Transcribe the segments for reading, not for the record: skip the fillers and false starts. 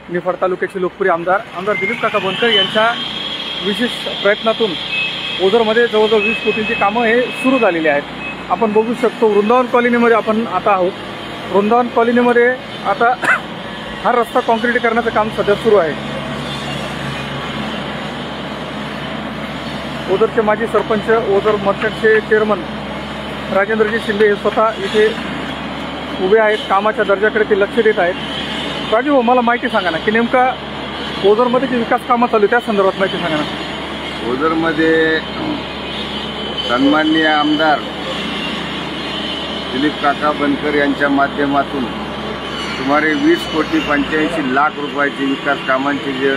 निफाड तालुक्याचे लोकप्रिय आमदार दिलीप काका बनकर यांच्या विशेष प्रयत्नातून ओझरमध्ये जवळजवळ 20 कोटींची कामं हे सुरू झालेली आहेत। आपण बघू शकतो वृंदावन कॉलनीमध्ये आपण आता आहोत। वृंदावन कॉलनीमध्ये आता हा रस्ता काँक्रिटीकरणाचं काम सध्या सुरू आहे। ओझरचे माजी सरपंच ओझर मर्चंटचे चेअरमन राजेंद्रजी शिंदे हे स्वतः इथे उभे आहेत। कामाच्या दर्जाकडे ते लक्ष देत आहेत। राजू भाऊ, मला माहिती सांगा ना की नेमका ओझरमध्ये जे विकास कामं चालू त्या संदर्भात माहिती सांगा ना। ओझरमध्ये सन्माननीय आमदार दिलीप काका बनकर यांच्या माध्यमातून सुमारे 20 कोटी 85 लाख रुपयाची विकास कामांची जे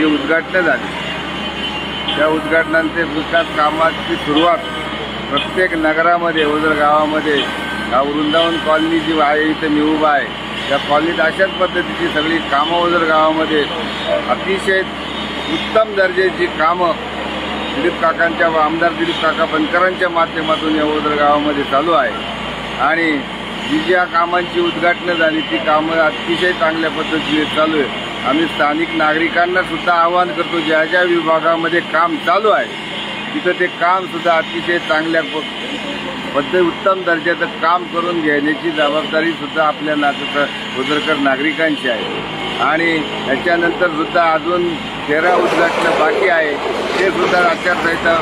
उद्घाटन झाली, त्या उद्घाटनांचे विकास कामाची सुरुवात प्रत्येक नगरामध्ये ओझर गावामध्ये वृंदावन कॉलनी जी आहे इथे मी उभा आहे, त्या कॉलनीत अशाच पद्धतीची सगळी कामं ओझर गावामध्ये अतिशय उत्तम दर्जाची कामं आमदार दिलीप काका बनकरांच्या माध्यमातून या ओझर गावामध्ये चालू आहे। आणि जी ज्या कामांची उद्घाटनं झाली ती कामं अतिशय चांगल्या पद्धतीने चालू आहे। आम्ही स्थानिक नागरिकांना सुद्धा आवाहन करतो, ज्या ज्या विभागामध्ये काम चालू आहे तिथं ते काम सुद्धा अतिशय चांगल्या उत्तम दर्जाचं काम करून घेण्याची जबाबदारी सुद्धा आपल्या ओझरकर नागरिकांची आहे। आणि त्याच्यानंतर सुद्धा अजून 13 उद्घाटनं बाकी आहे, ते सुद्धा आचारसंहिता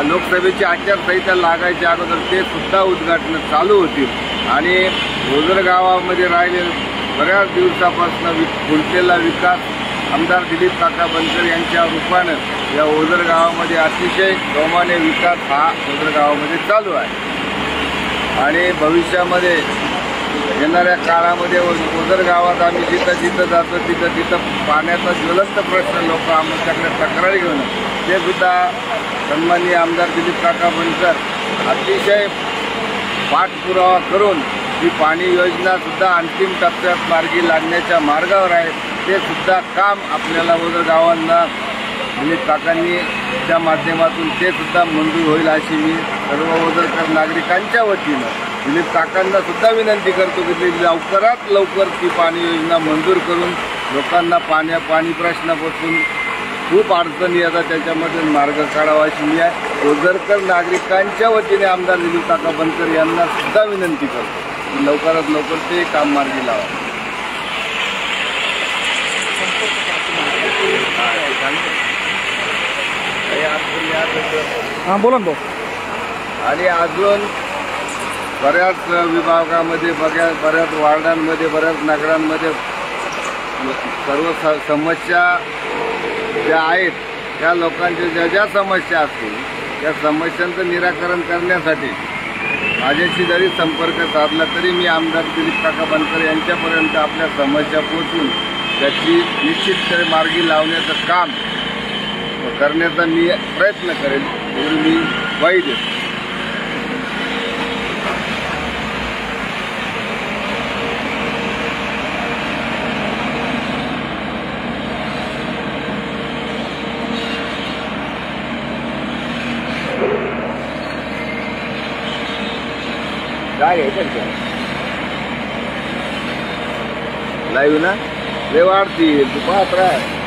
लोकसभेची आचारसंहिता लागायच्या अगोदर ते सुद्धा उद्घाटनं चालू होतील। आणि ओझर गावामध्ये राहिले बऱ्याच दिवसापासून खुलतेला विकास आमदार दिलीप काका बनकर यांच्या रूपानं या ओझर गावामध्ये अतिशय जोमाने विकास हा ओझर गावामध्ये चालू आहे। आणि भविष्यामध्ये येणाऱ्या काळामध्ये ओझर गावात आम्ही जिथं जातो तिथं पाण्याचा ज्वलंत प्रश्न लोक आमच्याकडे तक्रारी घेऊन ते सुद्धा सन्माननीय आमदार दिलीप काका बनकर अतिशय पाठपुरावा करून ही पाणी योजना सुद्धा अंतिम टप्प्यात मार्गी लागण्याच्या मार्गावर आहे। ते सुद्धा काम आपल्याला ओझर गावांना दिलीप काकांनी त्या माध्यमातून ते सुद्धा मंजूर होईल अशी मी सर्व ओझरकर नागरिकांच्या वतीनं दिलीप काकांना सुद्धा विनंती करतो की लवकरात लवकर ती पाणी योजना मंजूर करून लोकांना पाणी प्रश्नापासून खूप अडचणी येतात त्याच्यामध्ये मार्ग काढावा अशी मी ओझरकर नागरिकांच्या वतीने आमदार दिलीप काका बनकर यांना सुद्धा विनंती करतो की लवकरात लवकर ते काम मार्गी लावा। हां बोला ना भाऊ। आणि अजून बऱ्याच विभागामध्ये बऱ्याच वार्डांमध्ये बऱ्याच नगरांमध्ये सर्व समस्या ज्या आहेत त्या लोकांच्या ज्या समस्या असतील त्या समस्यांचं निराकरण करण्यासाठी माझ्याशी जरी संपर्क साधला तरी मी आमदार दिलीप काका बनकर यांच्यापर्यंत आपल्या समस्या पोहोचून त्याची निश्चितपणे मार्गी लावण्याचं काम करण्याचा मी प्रयत्न करेन, एवढी मी ग्वाही देतो। लाईव्ह ना लय वाढतील, तू पाहत राह।